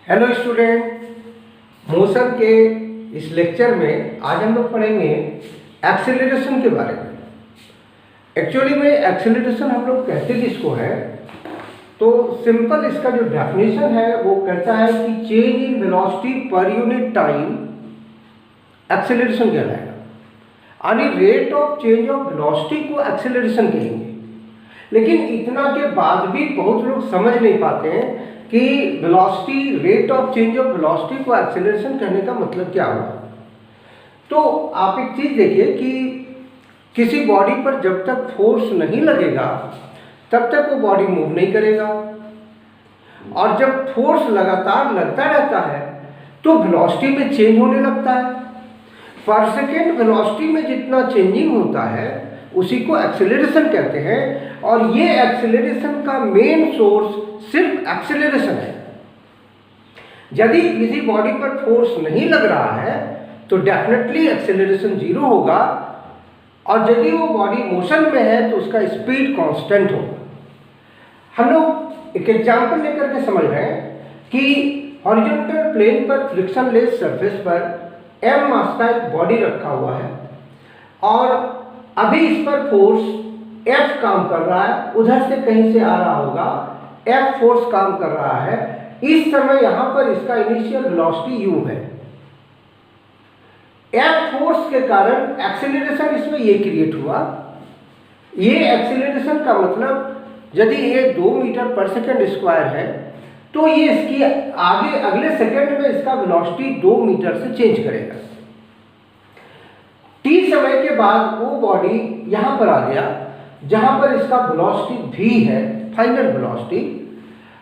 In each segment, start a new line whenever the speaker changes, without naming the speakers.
Hello student, motion के इस lecture में आज हम लोग पढ़ेंगे एक्सेलरेशन के बारे में। एक्चुअली में एक्सेलरेशन हम लोग कहते किसको है, तो सिंपल इसका जो डेफिनेशन है वो कहता है कि change in velocity per unit time acceleration कहलाएगा। यानी rate of change of velocity को एक्सेलरेशन कहेंगे। लेकिन इतना के बाद भी बहुत लोग समझ नहीं पाते हैं कि velocity, rate of change of velocity को एक्सेलरेशन कहने का मतलब क्या हुआ। तो आप एक चीज देखिए कि किसी बॉडी पर जब तक फोर्स नहीं लगेगा तब तक वो बॉडी मूव नहीं करेगा, और जब फोर्स लगातार लगता रहता है तो वेलोसिटी में चेंज होने लगता है। पर सेकेंड वेलोसिटी में जितना चेंजिंग होता है उसी को एक्सेलरेशन कहते हैं, और ये एक्सेलरेशन का मेन सोर्स सिर्फ एक्सेलरेशन है। यदि किसी बॉडी पर फोर्स नहीं लग रहा है तो डेफिनेटली एक्सेलरेशन जीरो होगा, और यदि वो बॉडी मोशन में है तो उसका स्पीड कांस्टेंट होगा। हम लोग एक एग्जांपल लेकर के समझ रहे हैं कि हॉरिजॉन्टल प्लेन पर फ्रिक्शन लेस सरफेस पर m मास का एक बॉडी रखा हुआ है, और अभी इस पर फोर्स F काम कर रहा है, उधर से कहीं से आ रहा होगा, F फोर्स काम कर रहा है। इस समय यहां पर इसका इनिशियल वेलोसिटी u है। F फोर्स के कारण एक्सेलरेशन इसमें ये क्रिएट हुआ। ये एक्सेलरेशन का मतलब यदि ये 2 मीटर पर सेकेंड स्क्वायर है तो ये इसकी आगे अगले सेकंड में इसका वेलोसिटी 2 मीटर से चेंज करेगा। t समय के बाद वो बॉडी यहां पर आ गया जहां पर इसका वेलोसिटी v है, फाइनल वेलोसिटी।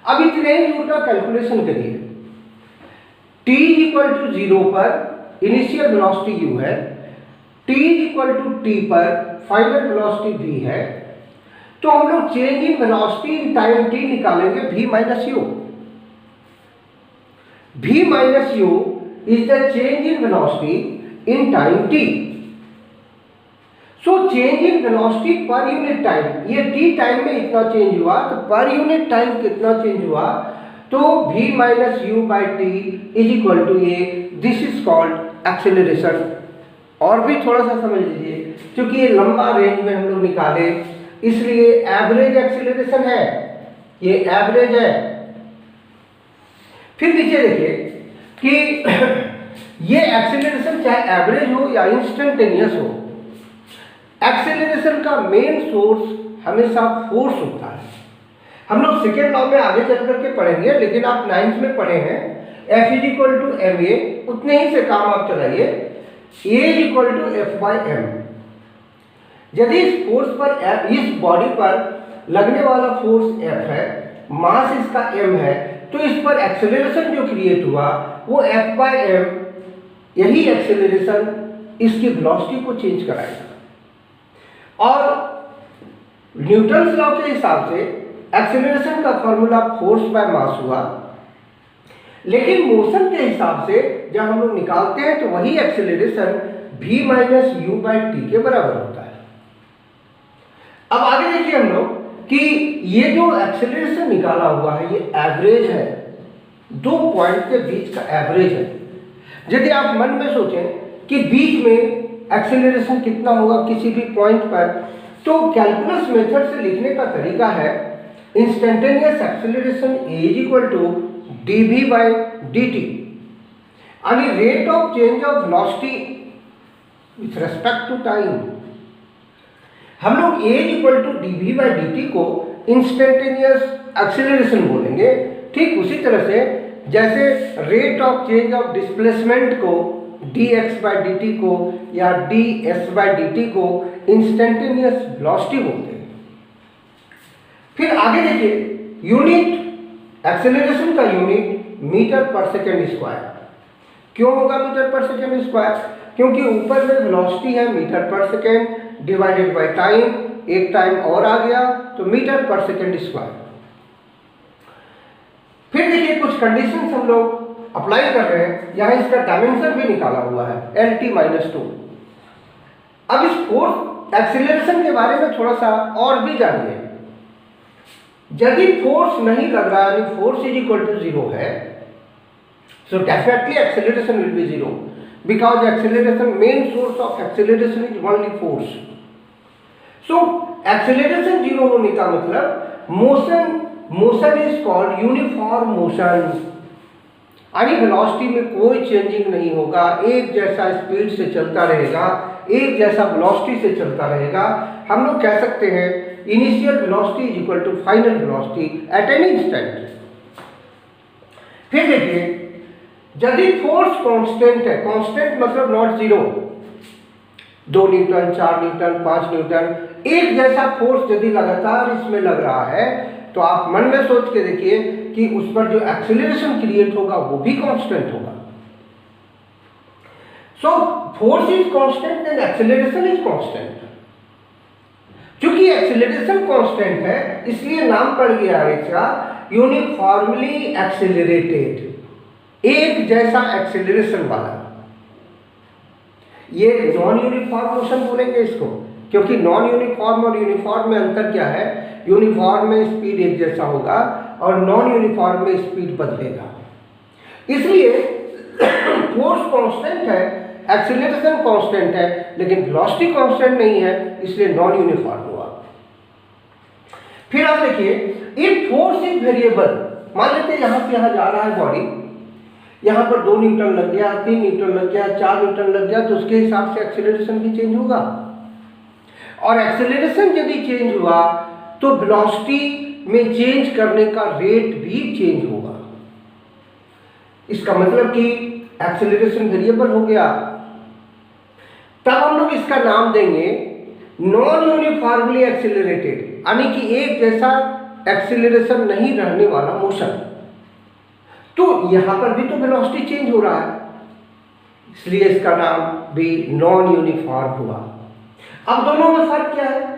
अब इतने ही दूर का कैलकुलेशन करिए। t इक्वल टू 0 पर इनिशियल वेलोसिटी u है, t इक्वल टू t पर फाइनल वेलोसिटी v है, तो हम लोग change in velocity in time t निकालेंगे v minus u। v minus u is the change in velocity in time t। So change in velocity per unit time, ये t time में इतना change हुआ तो पर यूनिट टाइम कितना change हुआ, तो v minus u by t is equal to a. This is called acceleration. और भी थोड़ा सा समझ लीजिए, क्योंकि ये लंबा रेंज में हम लोग निकाले इसलिए एवरेज एक्सेलरेशन है, ये एवरेज है। फिर नीचे देखिए कि ये एक्सेलरेशन चाहे एवरेज हो या इंस्टेंटेनियस हो, एक्सेलरेशन का मेन सोर्स हमेशा फोर्स होता है। हम लोग सेकेंड लॉ में आगे चल करके पढ़ेंगे, लेकिन आप 9th में पढ़े हैं F is equal to m a, उतने ही से काम आप चलाइए। A is equal to f by m. यदि इस फोर्स पर, इस बॉडी पर लगने वाला फोर्स F है, मास इसका m है, तो इस पर एक्सेलरेशन जो क्रिएट हुआ वो F बाई एम, यही एक्सेलरेशन इसकी वेलोसिटी को चेंज कराएगा। और न्यूटन लॉ के हिसाब से एक्सेलरेशन का फॉर्मूला फोर्स बाय मास हुआ, लेकिन मोशन के हिसाब से जब हम लोग निकालते हैं तो वही acceleration v minus u by T के बराबर होता है। अब आगे देखिए हम लोग कि ये जो एक्सेलरेशन निकाला हुआ है ये एवरेज है, 2 पॉइंट के बीच का एवरेज है। यदि आप मन में सोचें कि बीच में एक्सेलरेशन कितना होगा किसी भी पॉइंट पर, तो कैलकुलस मेथड से लिखने का तरीका है instantaneous acceleration a is equal to d v by d t, यानी rate of change of velocity with respect to time. हम लोग a is equal to d v by d t को instantaneous acceleration बोलेंगे। ठीक उसी तरह से जैसे rate of change of displacement को dx बाई डी टी को या ds बाई डी टी को इंस्टेंटेनियस वेलोसिटी बोलते हैं। फिर आगे देखिए, यूनिट एक्सेलरेशन का यूनिट मीटर पर सेकेंड स्क्वायर। क्यों होगा मीटर पर सेकेंड स्क्वायर? क्योंकि ऊपर में वेलोसिटी है मीटर पर सेकेंड डिवाइडेड बाई टाइम, एक टाइम और आ गया तो मीटर पर सेकेंड स्क्वायर। फिर देखिए कुछ कंडीशंस हम लोग अप्लाई कर रहे हैं, यहाँ इसका डायमेंशन भी निकाला हुआ है LT माइनस 2। अब इस फोर्स एक्सेलरेशन के बारे में थोड़ा सा और भी जानिए। यदि फोर्स नहीं लग रहा, यानी फोर्स इज इक्वल टू 0 है, So definitely acceleration will be 0 because acceleration, main source of acceleration is only force. So acceleration 0 होने का मतलब motion is called uniform motion, यानी वेलोसिटी में कोई चेंजिंग नहीं होगा, एक जैसा स्पीड से चलता रहेगा, एक जैसा वेलोसिटी से चलता रहेगा। हम लोग कह सकते हैं initial velocity is equal to final velocity at any instant. फिर देखिए, यदि फोर्स कांस्टेंट है, कांस्टेंट मतलब not zero, 2 newton, 4 newton, 5 newton, एक जैसा फोर्स यदि लगातार इसमें लग रहा है तो आप मन में सोच के देखिए कि उस पर जो एक्सीलरेशन क्रिएट होगा वो भी कांस्टेंट होगा। So force is constant and acceleration is constant. क्योंकि एक्सीलरेशन कांस्टेंट है इसलिए नाम पड़ गया है इसका यूनिफॉर्मली एक्सीलरेटेड, एक जैसा एक्सीलरेशन वाला। ये नॉन यूनिफॉर्म मोशन बोलेंगे इसको, क्योंकि नॉन यूनिफॉर्म और यूनिफॉर्म में अंतर क्या है? यूनिफॉर्म में स्पीड एक जैसा होगा और नॉन यूनिफॉर्म में स्पीड बदलेगा। इसलिए फोर्स कांस्टेंट है, एक्सीलरेशन कांस्टेंट है, लेकिन वेलोसिटी कांस्टेंट नहीं है, इसलिए नॉन यूनिफॉर्म हुआ। फिर आप देखिए, इफ फोर्स इज वेरिएबल, मान लेते हैं यहां से यहां जा रहा है बॉडी, यहां पर 2 न्यूटन लग गया, 3 न्यूटन लग गया, 4 न्यूटन लग गया, तो उसके हिसाब से एक्सीलरेशन भी चेंज होगा। और एक्सीलरेशन यदि चेंज हुआ तो वेलोसिटी में चेंज करने का रेट भी चेंज होगा। इसका मतलब कि एक्सीलरेशन वेरिएबल हो गया। तब हम लोग इसका नाम देंगे नॉन यूनिफॉर्मली एक्सीलरेटेड, यानी कि एक जैसा एक्सीलरेशन नहीं रहने वाला मोशन। तो यहां पर भी तो वेलोसिटी चेंज हो रहा है, इसलिए इसका नाम भी नॉन यूनिफॉर्म हुआ। अब दोनों में फर्क क्या है?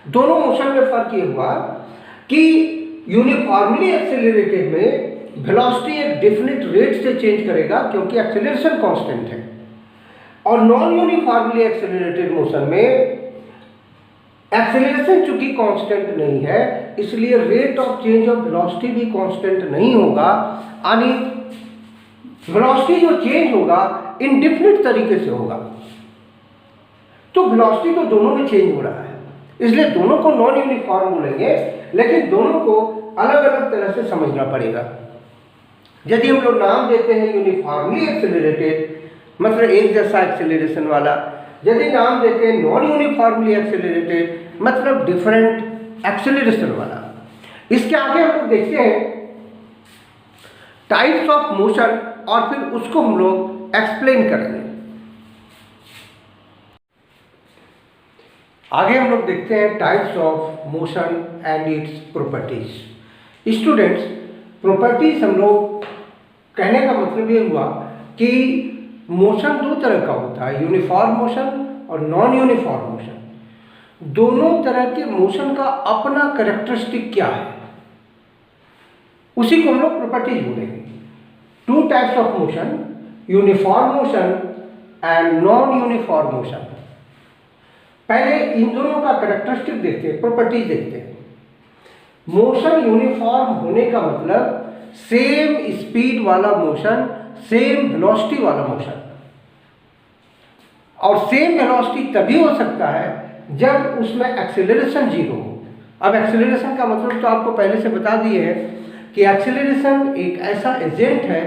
दोनों मोशन में फर्क ये हुआ कि यूनिफॉर्मली एक्सीलरेटेड में वेलोसिटी एक डेफिनेट रेट से चेंज करेगा क्योंकि एक्सीलरेशन कांस्टेंट है, और नॉन यूनिफॉर्मली एक्सीलरेटेड मोशन में एक्सीलरेशन चूंकि कांस्टेंट नहीं है इसलिए rate of change of velocity भी कांस्टेंट नहीं होगा, यानी वेलोसिटी जो चेंज होगा इनडेफिनिट तरीके से होगा। तो वेलोसिटी तो दोनों में चेंज हो रहा है, इसलिए दोनों को नॉन यूनिफॉर्म बोलेंगे, लेकिन दोनों को अलग अलग तरह से समझना पड़ेगा। यदि हम लोग नाम देते हैं यूनिफॉर्मली एक्सीलरेटेड मतलब एक जैसा एक्सीलरेशन वाला, यदि नाम देते हैं नॉन यूनिफॉर्मली एक्सीलरेटेड मतलब डिफरेंट एक्सीलरेशन वाला। इसके आगे हम लोग देखते हैं टाइप्स ऑफ मोशन और फिर उसको हम लोग एक्सप्लेन करेंगे। आगे हम लोग देखते हैं types of motion and its properties. Students, properties हम लोग कहने का मतलब ये हुआ कि मोशन दो तरह का होता है, यूनिफॉर्म मोशन और नॉन यूनिफॉर्म मोशन। दोनों तरह के मोशन का अपना कैरेक्टरिस्टिक क्या है उसी को हम लोग प्रॉपर्टीज बोलेंगे। 2 types of motion, uniform motion and non uniform motion. पहले इन दोनों का कैरेक्टरिस्टिक देखते हैं, प्रॉपर्टीज देखते हैं। मोशन यूनिफॉर्म होने का मतलब सेम स्पीड वाला मोशन, सेम वेलोसिटी वाला मोशन, और सेम वेलोसिटी तभी हो सकता है जब उसमें एक्सीलरेशन 0 हो। अब एक्सीलरेशन का मतलब तो आपको पहले से बता दिए है कि एक्सीलरेशन एक ऐसा एजेंट है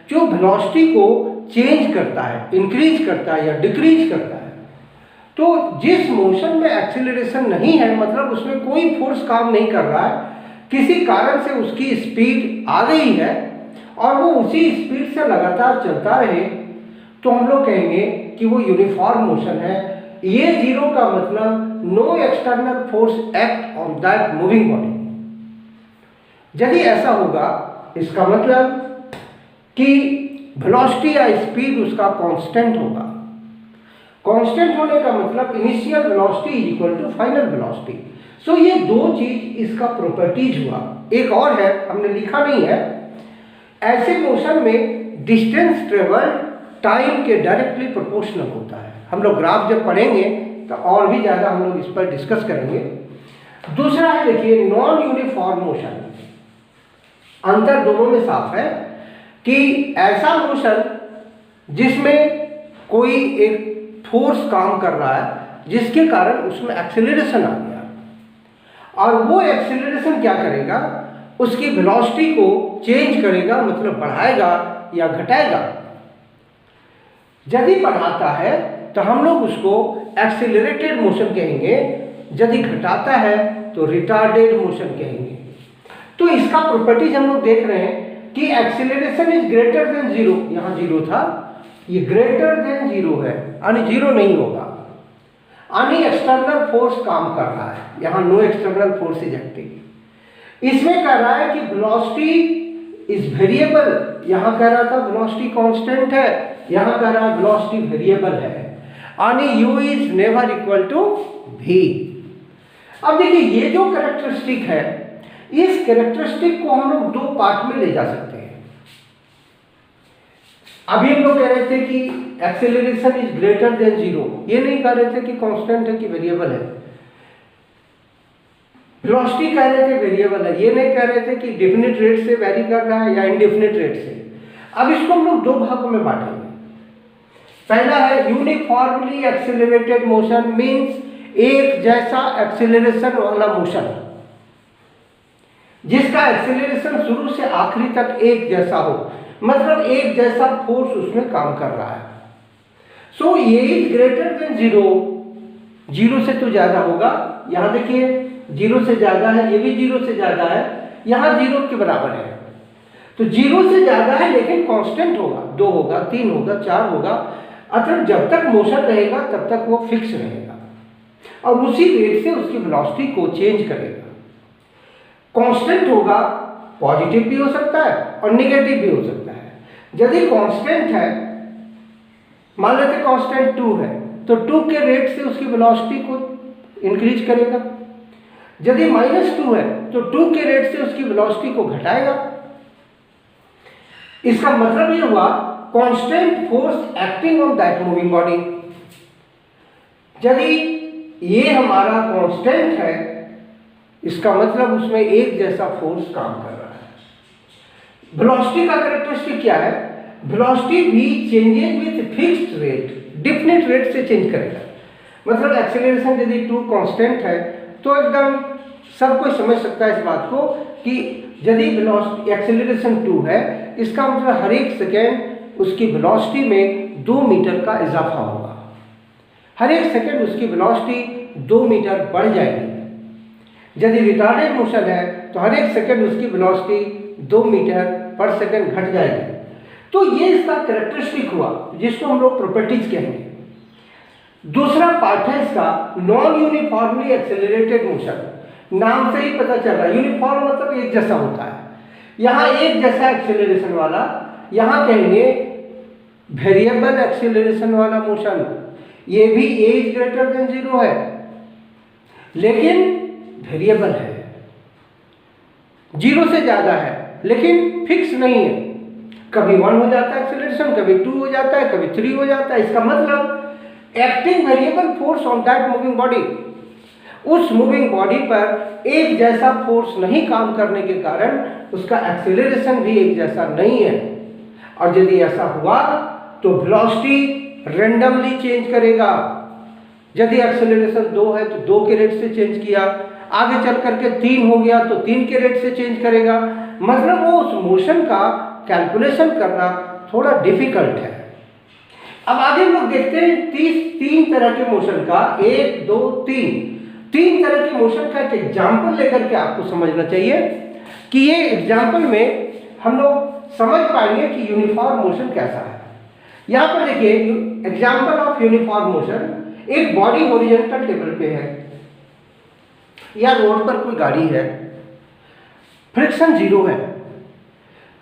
जो वेलोसिटी को चेंज करता है, इंक्रीज करता है या डिक्रीज करता है। तो जिस मोशन में एक्सीलरेशन नहीं है मतलब उसमें कोई फोर्स काम नहीं कर रहा है, किसी कारण से उसकी स्पीड आ गई है और वो उसी स्पीड से लगातार चलता रहे, तो हम लोग कहेंगे कि वो यूनिफॉर्म मोशन है। ये 0 का मतलब no external force act on that moving body. यदि ऐसा होगा इसका मतलब कि वेलोसिटी या स्पीड उसका कांस्टेंट होगा। कांस्टेंट होने का मतलब initial velocity is equal to final velocity. So ये दो चीज इसका प्रॉपर्टीज हुआ। एक और है, हमने लिखा नहीं है, ऐसे मोशन में डिस्टेंस ट्रेवल टाइम के डायरेक्टली प्रोपोर्शनल होता है। हम लोग ग्राफ जब पढ़ेंगे तो और भी ज़्यादा हम लोग इस पर डिस्कस करेंगे। दूसरा है देखिए नॉन यूनिफॉर्म मोशन, अंतर दोनों में साफ है। कि ऐसा मोशन जिसमें कोई एक फोर्स काम कर रहा है जिसके कारण उसमें एक्सेलरेशन आ गया, और वो एक्सेलरेशन क्या करेगा, उसकी वेलोसिटी को चेंज करेगा, मतलब बढ़ाएगा या घटाएगा। यदि बढ़ाता है तो हम लोग उसको एक्सेलरेटेड मोशन कहेंगे, यदि घटाता है तो रिटार्डेड मोशन कहेंगे। तो इसका प्रॉपर्टीज हम लोग देख रहे हैं कि acceleration is greater than zero, यहाँ जीरो था, ये ग्रेटर देन जीरो है, यानी जीरो नहीं होगा, यानी एक्सटर्नल फोर्स काम कर रहा है, यहाँ no external force is acting. इसमें कह रहा है कि वेलोसिटी इज वेरिएबल, यहाँ कह रहा था वेलोसिटी कांस्टेंट है, यहाँ कह रहा है वेलोसिटी वेरिएबल है, यानी u is never equal to v। अब देखिए ये जो कैरेक्टरिस्टिक है, इस कैरेक्टरिस्टिक को हम लोग दो पार्ट में ले जा सकते हैं। अभी हम लोग कह रहे थे कि acceleration is greater than zero, ये नहीं कह रहे थे कि कांस्टेंट है कि वेरिएबल है। वेलोसिटी कह रहे थे वेरिएबल है, ये नहीं कह रहे थे कि डेफिनिट रेट से वेरी कर रहा है या इनडेफिनिट रेट से। अब इसको हम लोग दो भागों में बांटेंगे। पहला है यूनिफॉर्मली एक्सेलरेटेड मोशन, मींस एक जैसा एक्सेलरेशन वाला मोशन, जिसका एक्सेलरेशन शुरू से आखिरी तक एक जैसा हो, मतलब एक जैसा फोर्स उसमें काम कर रहा है। सो ये is greater than zero, zero से तो ज्यादा होगा, यहां देखिए जीरो से ज्यादा है, ये भी जीरो से ज्यादा है, यहां जीरो के बराबर है। तो जीरो से ज्यादा है लेकिन कांस्टेंट होगा, 2 होगा, 3 होगा, 4 होगा, अतः जब तक मोशन रहेगा तब तक वो फिक्स रहेगा और उसी रेट से उसकी वेलोसिटी को चेंज करेगा। कांस्टेंट होगा, पॉजिटिव भी हो सकता है और नेगेटिव भी हो सकता है। यदि कांस्टेंट है, मान लेते कांस्टेंट 2 है, तो 2 के रेट से उसकी वेलोसिटी को इंक्रीज करेगा। यदि -2 है तो 2 के रेट से उसकी वेलोसिटी को घटाएगा। इसका मतलब ये हुआ constant force acting on that moving body. यदि ये हमारा कांस्टेंट है, इसका मतलब उसमें एक जैसा फोर्स काम कर रहा है। वेलोसिटी का कैरेक्टरिस्टिक क्या है, वेलोसिटी भी changes with fixed rate, definite rate से चेंज करेगा। मतलब एक्सेलरेशन यदि 2 कांस्टेंट है तो एकदम सब कोई समझ सकता है इस बात को कि यदि वेलोसिटी एक्सेलरेशन 2 है, इसका मतलब हर एक सेकेंड उसकी वेलोसिटी में 2 मीटर का इजाफा होगा। हर एक सेकेंड उसकी वेलोसिटी 2 मीटर बढ़ जाएगी। यदि रिटार्डेड मोशन है तो हर एक सेकेंड उसकी वेलोसिटी 2 मीटर पर सेकेंड घट जाएगी। तो ये इसका कैरेक्टरिस्टिक हुआ, जिसको हम लोग प्रॉपर्टीज कहेंगे। दूसरा पार्ट है इसका नॉन यूनिफॉर्मली एक्सेलरेटेड मोशन। नाम से ही पता चल रहा है, यूनिफॉर्म मतलब एक जैसा होता है। यहाँ एक जैसा एक्सेलरेशन वाला, यहाँ कहेंगे वेरिएबल एक्सेलरेशन वाला मोशन। ये भी एज ग्रेटर देन जीरो है लेकिन वेरिएबल है, जीरो से ज्यादा है लेकिन फिक्स नहीं है। कभी 1 हो जाता है एक्सेलरेशन, कभी 2 हो जाता है, कभी 3 हो जाता है। इसका मतलब acting variable force on that moving body, उस मूविंग बॉडी पर एक जैसा फोर्स नहीं काम करने के कारण उसका एक्सेलरेशन भी एक जैसा नहीं है। और यदि ऐसा हुआ तो वेलोसिटी रेंडमली चेंज करेगा। यदि एक्सेलरेशन 2 है तो 2 के रेट से चेंज किया, आगे चल करके 3 हो गया तो 3 के रेट से चेंज करेगा। मतलब वो उस मोशन का कैलकुलेशन करना थोड़ा डिफिकल्ट है। अब आगे हम लोग देखते हैं 3 तरह के मोशन का, 1 2 3 तरह के मोशन का एक एग्जाम्पल लेकर के आपको समझना चाहिए कि ये एग्जाम्पल में हम लोग समझ पाएंगे कि यूनिफॉर्म मोशन कैसा है। यहाँ पर देखिए एग्जाम्पल ऑफ यूनिफॉर्म मोशन, एक बॉडी हॉरिजॉन्टल टेबल पे है या रोड पर कोई गाड़ी है, फ्रिक्शन 0 है।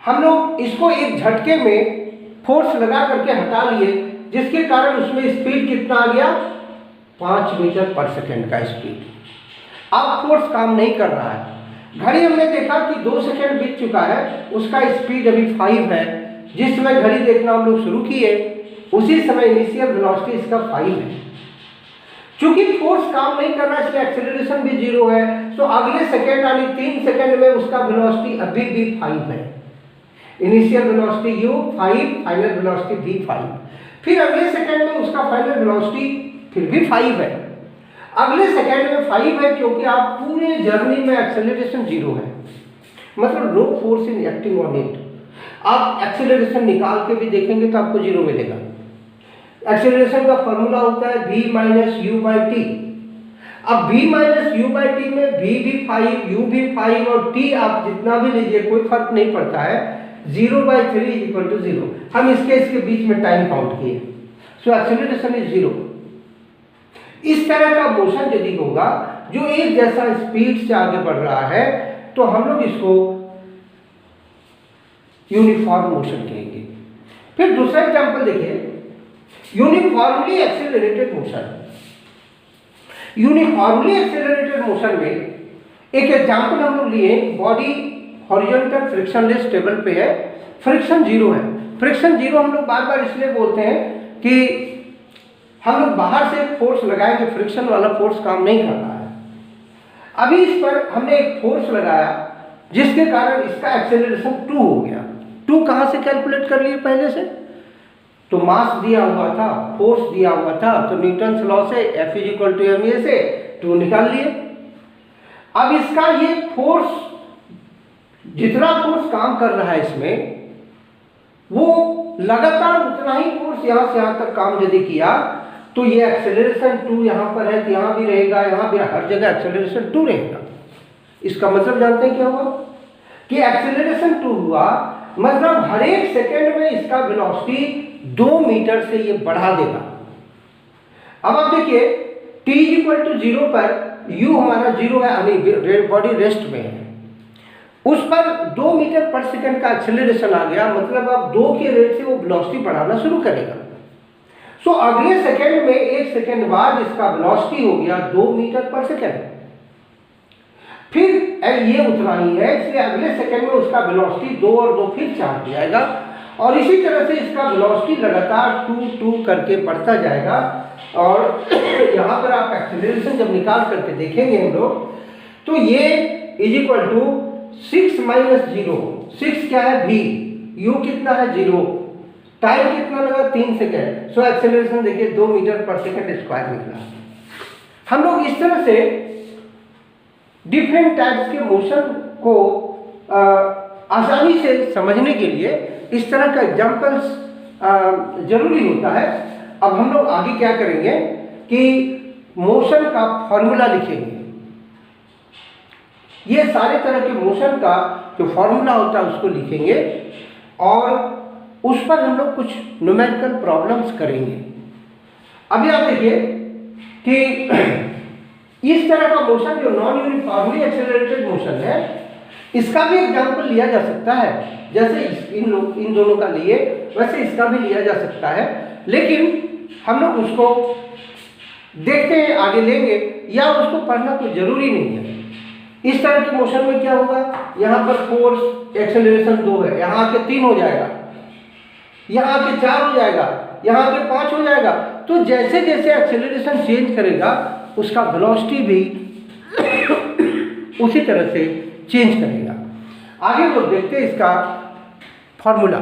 हम लोग इसको एक झटके में फोर्स लगा करके हटा लिए, जिसके कारण उसमें स्पीड कितना आ गया, 5 मीटर पर सेकेंड का स्पीड। अब फोर्स काम नहीं कर रहा है। घड़ी हमने देखा कि 2 सेकेंड बीत चुका है, उसका स्पीड अभी 5 है। जिस समय घड़ी देखना हम लोग शुरू किए उसी समय इनिशियल वेलोसिटी इसका 5 है। चूंकि फोर्स काम नहीं कर रहा है इसलिए एक्सेलरेशन भी 0 है, तो अगले सेकेंड यानी 3 सेकेंड में उसका वेलोसिटी अभी भी 5 है। Initial velocity u 5, final velocity v 5। फिर अगले सेकंड में उसका फाइनल वेलोसिटी फिर भी 5 है। अगले सेकंड में 5 है क्योंकि आप पूरे जर्नी में एक्सेलरेशन 0 है, मतलब no force in acting on it. आप एक्सेलरेशन निकाल के भी देखेंगे तो आपको 0 मिलेगा। एक्सेलरेशन का फॉर्मूला होता है v minus u by T. अब v minus u by T में v भी 5, u भी 5 और t आप जितना भी लीजिए कोई फर्क नहीं पड़ता है। 0/3 इक्वल टू 0। हम इसके बीच में टाइम काउंट किए, सो एक्सेलरेशन इज 0। इस तरह का मोशन यदि होगा जो एक जैसा स्पीड से आगे बढ़ रहा है तो हम लोग इसको यूनिफॉर्म मोशन कहेंगे। फिर दूसरा एग्जांपल देखिए, uniformly accelerated motion. Uniformly accelerated motion में एक एग्जांपल हम लोग लिए, बॉडी हॉरिजॉन्टल फ्रिक्शनलेस टेबल पे है, फ्रिक्शन 0 है। फ्रिक्शन 0 हम लोग बार बार इसलिए बोलते हैं कि हम लोग बाहर से फोर्स लगाएंगे, फ्रिक्शन वाला फोर्स काम नहीं कर रहा है। अभी इस पर हमने एक फोर्स लगाया जिसके कारण इसका एक्सेलरेशन 2 हो गया। 2 कहाँ से कैलकुलेट कर लिए पहले से? तो मास दिया हुआ था, फोर्स दिया हुआ था, तो न्यूटन लॉ से F = ma से 2 निकाल लिए। अब इसका ये फोर्स, जितना फोर्स काम कर रहा है इसमें, वो लगातार उतना ही फोर्स यहाँ से यहाँ तक काम यदि किया तो ये एक्सेलरेशन 2 यहाँ पर है तो यहाँ भी रहेगा, यहाँ भी, हर जगह एक्सेलरेशन 2 रहेगा। इसका मतलब जानते हैं क्या हुआ कि एक्सेलरेशन 2 हुआ, मतलब हर एक सेकेंड में इसका वेलोसिटी 2 मीटर से ये बढ़ा देगा। अब आप देखिए t = 0 पर u हमारा 0 है, यानी बॉडी रेस्ट में है, उस पर 2 मीटर पर सेकेंड का एक्सेलरेशन आ गया, मतलब अब 2 के रेट से वो वेलोसिटी बढ़ाना शुरू करेगा। सो अगले सेकेंड में, 1 सेकेंड बाद इसका वेलोसिटी हो गया 2 मीटर पर सेकेंड। फिर ये उतना ही है, इसलिए अगले सेकेंड में उसका वेलोसिटी 2 और 2 फिर 4 हो जाएगा, और इसी तरह से इसका वेलोसिटी लगातार 2 करके बढ़ता जाएगा। और यहाँ पर आप एक्सेलरेशन जब निकाल करके देखेंगे हम लोग, तो ये = 6 - 0। 6 क्या है? v। u कितना है? 0। टाइम कितना लगा? 3 सेकेंड। सो एक्सेलरेशन देखिए 2 मीटर पर सेकेंड स्क्वायर निकला। हम लोग इस तरह से डिफरेंट टाइप्स के मोशन को आसानी से समझने के लिए इस तरह का एग्जाम्पल्स जरूरी होता है। अब हम लोग आगे क्या करेंगे कि मोशन का फॉर्मूला लिखेंगे। ये सारे तरह के मोशन का जो फॉर्मूला होता है उसको लिखेंगे और उस पर हम लोग कुछ न्यूमेरिकल प्रॉब्लम्स करेंगे। अभी आप देखिए कि इस तरह का मोशन जो नॉन यूनिफॉर्मली एक्सेलरेटेड मोशन है, इसका भी एग्जाम्पल लिया जा सकता है। जैसे इन दोनों का लिए वैसे इसका भी लिया जा सकता है, लेकिन हम लोग उसको देखते हैं, आगे लेंगे, या उसको पढ़ना कोई जरूरी नहीं है। इस तरह के मोशन में क्या होगा, यहाँ पर फोर्स एक्सेलरेशन 2 है, यहाँ आके 3 हो जाएगा, यहाँ आके 4 हो जाएगा, यहाँ आके 5 हो जाएगा। तो जैसे जैसे एक्सेलरेशन चेंज करेगा उसका वेलोसिटी भी उसी तरह से चेंज करेगा। आगे लोग देखते हैं इसका फॉर्मूला।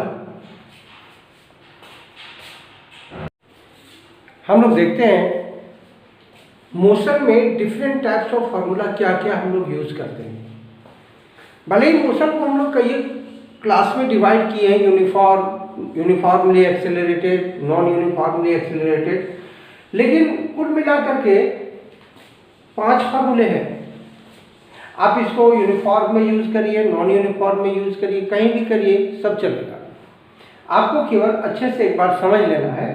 हम लोग देखते हैं मोशन में डिफरेंट टाइप्स ऑफ फार्मूला क्या क्या हम लोग यूज करते हैं। भले ही मोशन को हम लोग कई क्लास में डिवाइड किए हैं, uniformly accelerated, non uniformly accelerated, लेकिन कुल मिलाकर के 5 फार्मूले हैं। आप इसको यूनिफॉर्म में यूज करिए, नॉन यूनिफॉर्म में यूज करिए, कहीं भी करिए, सब चलेगा। आपको केवल अच्छे से एक बार समझ लेना है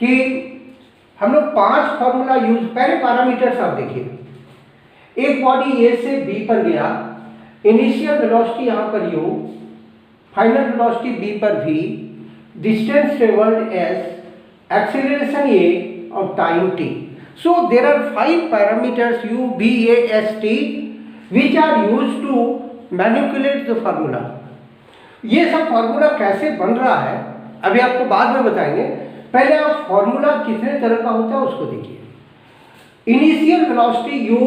कि हम लोग 5 फार्मूला यूज, पहले पैरामीटर्स आप देखिए। एक बॉडी ए से बी पर गया, इनिशियल वेलोसिटी यहाँ पर u, फाइनल वेलोसिटी b पर v, distance travelled s, acceleration a और time t। So there are 5 parameters u, v, a, s, t which are used to manipulate the formula। ये सब formula कैसे बन रहा है अभी आपको बाद में बताएंगे। पहले आप फार्मूला कितने तरह का होता है उसको देखिए। इनिशियल वेलोसिटी u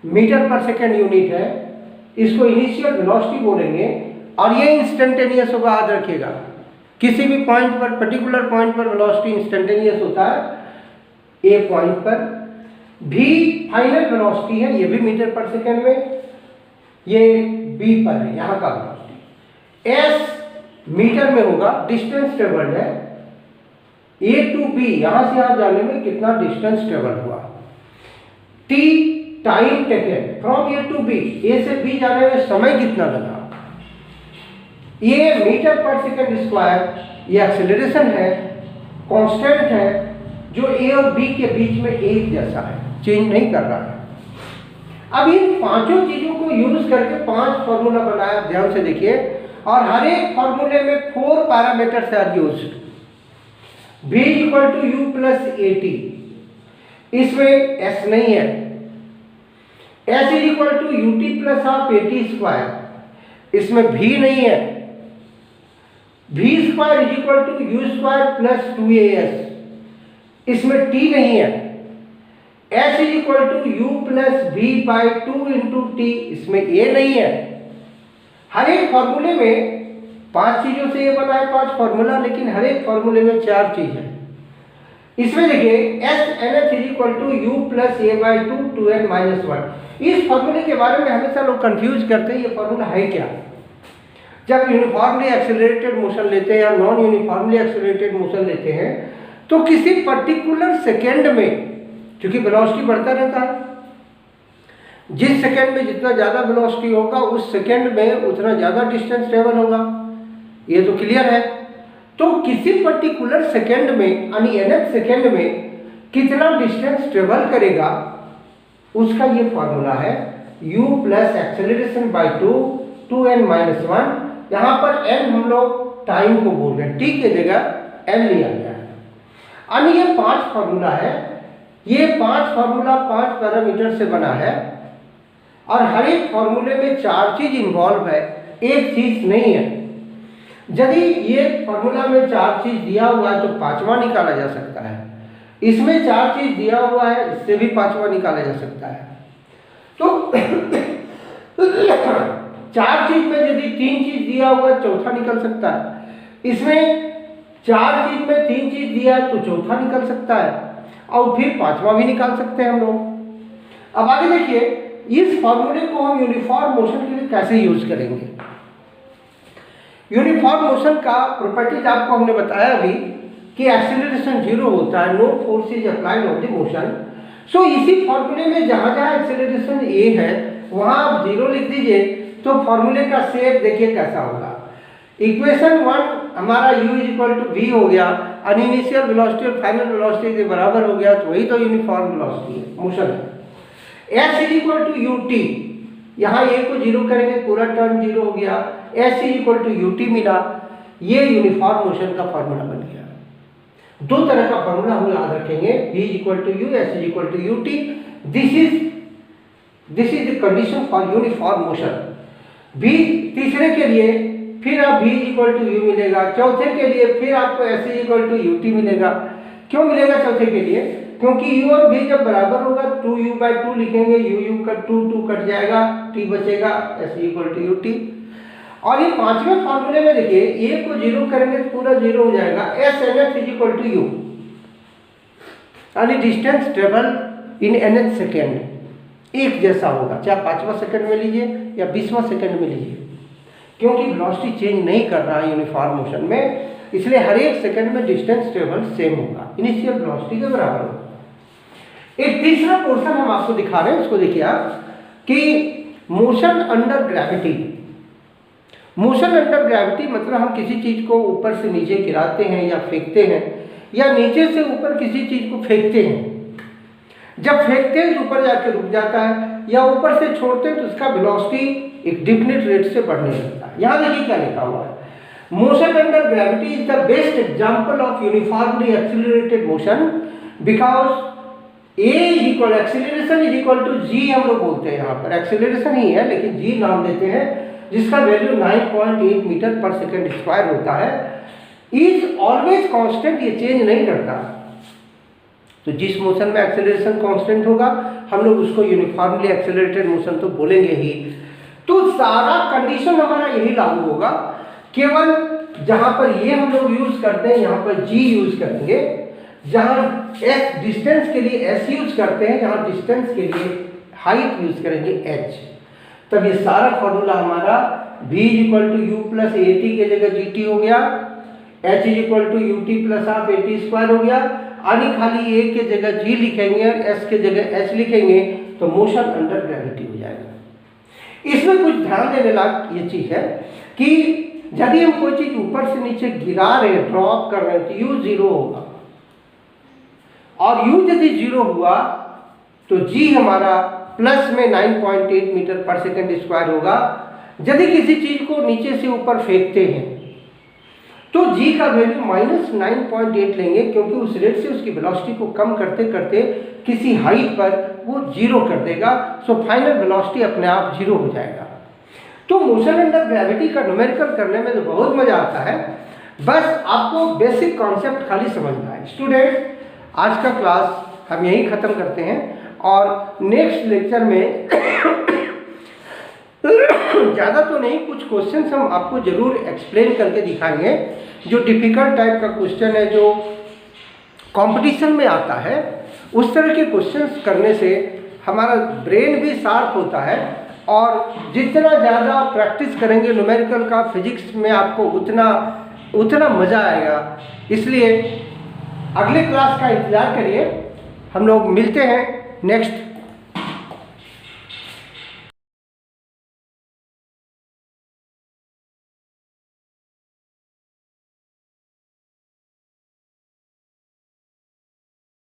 मीटर पर सेकेंड यूनिट है, इसको इनिशियल वेलोसिटी बोलेंगे। और ये इंस्टेंटेनियस होगा, याद रखिएगा। किसी भी पॉइंट पर, पर्टिकुलर पॉइंट पर वेलोसिटी इंस्टेंटेनियस होता है। ए पॉइंट पर v फाइनल वेलोसिटी है, ये भी मीटर पर सेकेंड में, ये b पर है यहाँ का वेलोसिटी। s मीटर में होगा, डिस्टेंस ट्रेवल्ड है। a टू b, यहां से यहां जाने में कितना डिस्टेंस ट्रेवल हुआ। t time taken from a to b, a से b जाने में समय कितना लगा। ये मीटर पर सेकेंड स्क्वायर, ये एक्सेलरेशन है, कांस्टेंट है, जो a और b के बीच में एक जैसा है, चेंज नहीं कर रहा है। अब इन पांचों चीजों को यूज करके 5 फॉर्मूला बनाया, ध्यान से देखिए, और हर एक फॉर्मूले में 4 parameters are used. v equal to u plus a t, इसमें s नहीं है। s is equal to u t plus half a t square, इसमें v नहीं है। v square is equal to u square plus 2as, इसमें t नहीं है। s is equal to u plus v by 2 into t, इसमें a नहीं है। हर एक फॉर्मूले में 5 चीजों से ये बना है 5 फॉर्मूला, लेकिन हर एक फॉर्मूले में 4 चीज है। इसमें देखिए s n h is equal to u plus a by 2 2n minus 1। इस फॉर्मूले के बारे में हमेशा लोग कंफ्यूज करते हैं, ये फॉर्मूला है क्या। जब यूनिफॉर्मली एक्सेलरेटेड मोशन लेते हैं या नॉन यूनिफॉर्मली एक्सेलरेटेड मोशन लेते हैं, तो किसी पर्टिकुलर सेकेंड में, क्योंकि वेलोसिटी बढ़ता रहता है, जिस सेकेंड में जितना ज़्यादा वेलोसिटी होगा उस सेकेंड में उतना ज़्यादा डिस्टेंस ट्रेवल होगा, ये तो क्लियर है। तो किसी पर्टिकुलर सेकेंड में, यानी nth सेकेंड में कितना डिस्टेंस ट्रेवल करेगा, उसका ये फॉर्मूला है u plus acceleration by 2 2n minus 1। यहाँ पर n हम लोग टाइम को बोल रहे हैं, t की जगह n लिया गया है। यानी ये 5 फॉर्मूला है, ये 5 फॉर्मूला 5 पैरामीटर से बना है, और हर एक फॉर्मूले में 4 चीज इन्वॉल्व है, एक चीज नहीं है। यदि ये फॉर्मूला में 4 चीज दिया हुआ है तो 5वां निकाला जा सकता है, इसमें 4 चीज दिया हुआ है, इससे भी 5वां निकाला जा सकता है। तो 4 चीज में यदि 3 चीज दिया हुआ है, चौथा निकल सकता है। इसमें 4 चीज में 3 चीज दिया है तो चौथा निकल सकता है, और फिर 5वां भी निकाल सकते हैं हम लोग। अब आगे देखिए, इस फॉर्मूले को हम यूनिफॉर्म मोशन के लिए कैसे यूज करेंगे। यूनिफॉर्म मोशन का प्रॉपर्टीज आपको हमने बताया अभी कि एक्सेलरेशन 0 होता है, no force is applied on the motion. So इसी फॉर्मूले में जहां जहां एक्सेलरेशन a है वहां आप 0 लिख दीजिए, तो फॉर्मूले का शेप देखिए कैसा होगा। इक्वेशन 1 हमारा u is equal to v हो गया, और इनिशियल वेलोसिटी और फाइनल वेलोसिटी के बराबर हो गया, तो वही तो यूनिफॉर्म वेलोसिटी है, मोशन है। s is equal to u t, यहाँ a को 0 करेंगे पूरा टर्म 0 हो गया, s is equal to u t मिला। ये यूनिफॉर्म मोशन का फॉर्मूला बन गया। 2 तरह का फॉर्मूला हम याद रखेंगे, v is equal to u, s is equal to u t. This is the condition for uniform motion. v तीसरे के लिए फिर आप v is equal to u मिलेगा, चौथे के लिए फिर आपको s is equal to u t मिलेगा। क्यों मिलेगा चौथे के लिए? क्योंकि u और v जब बराबर होगा 2u बाई 2 लिखेंगे, u का 2 कट जाएगा, t बचेगा, s equal to u t. और ये 5वें फॉर्मूले में देखिए a को 0 करेंगे तो पूरा 0 हो जाएगा, s nth is equal to u, यानी distance travel in nth second एक जैसा होगा, चाहे 5वां सेकेंड में लीजिए या 20वां सेकेंड में लीजिए, क्योंकि वेलोसिटी चेंज नहीं कर रहा है यूनिफॉर्म मोशन में, इसलिए हर एक सेकेंड में डिस्टेंस ट्रेवल सेम होगा, इनिशियल वेलोसिटी के बराबर होगा। एक तीसरा पोर्शन हम आपको दिखा रहे हैं, उसको देखिए आप, कि motion under gravity. Motion under gravity मतलब हम किसी चीज को ऊपर से नीचे गिराते हैं या फेंकते हैं, या नीचे से ऊपर किसी चीज को फेंकते हैं। जब फेंकते हैं तो ऊपर जाके रुक जाता है, या ऊपर से छोड़ते हैं तो उसका वेलोसिटी एक डिफिनिट रेट से बढ़ने लगता है। यहाँ देखिए क्या लिखा हुआ है, motion under gravity is the best example of uniformly accelerated motion because a is equal acceleration is equal to g, हम लोग बोलते हैं यहाँ पर एक्सीलरेशन ही है लेकिन g नाम देते हैं, जिसका वैल्यू 9.8 मीटर पर सेकेंड स्क्वायर होता है, इज ऑलवेज कांस्टेंट, ये चेंज नहीं करता। तो जिस मोशन में एक्सेलरेशन कांस्टेंट होगा हम लोग उसको यूनिफॉर्मली एक्सेलरेटेड मोशन तो बोलेंगे ही। तो सारा कंडीशन हमारा यही लागू होगा, केवल जहां पर ये हम लोग यूज करते हैं यहां पर g यूज करेंगे, जहां s डिस्टेंस के लिए s यूज करते हैं, जहां डिस्टेंस के लिए हाइट यूज करेंगे h। तब ये सारा फॉर्मूला हमारा v equal to u plus a t के जगह जी टी हो गया, h equal to u t plus half a t square हो गया, यानी खाली a के जगह g लिखेंगे और s के जगह h लिखेंगे तो मोशन अंडर ग्रेविटी हो जाएगा। इसमें कुछ ध्यान देने लायक ये चीज है कि यदि हम कोई चीज ऊपर से नीचे गिरा रहे हैं, ड्रॉप कर रहे हैं, तो u जीरो होगा, और u यदि जीरो हुआ तो g हमारा प्लस में 9.8 मीटर पर सेकंड स्क्वायर होगा। यदि किसी चीज को नीचे से ऊपर फेंकते हैं तो g का वैल्यू -9.8 लेंगे, क्योंकि उस रेट से उसकी वेलोसिटी को कम करते करते किसी हाइट पर वो जीरो कर देगा, सो फाइनल वेलोसिटी अपने आप जीरो हो जाएगा। तो मोशन अंडर ग्रेविटी का न्यूमेरिकल करने में तो बहुत मजा आता है, बस आपको बेसिक कॉन्सेप्ट खाली समझना है। स्टूडेंट, आज का क्लास हम यहीं ख़त्म करते हैं और नेक्स्ट लेक्चर में ज़्यादा तो नहीं, कुछ क्वेश्चंस हम आपको जरूर एक्सप्लेन करके दिखाएंगे। जो डिफ़िकल्ट टाइप का क्वेश्चन है, जो कंपटीशन में आता है, उस तरह के क्वेश्चंस करने से हमारा ब्रेन भी शार्प होता है, और जितना ज़्यादा प्रैक्टिस करेंगे न्यूमेरिकल का फिजिक्स में आपको उतना मज़ा आएगा। इसलिए अगले क्लास का इंतज़ार करिए, हम लोग मिलते हैं नेक्स्ट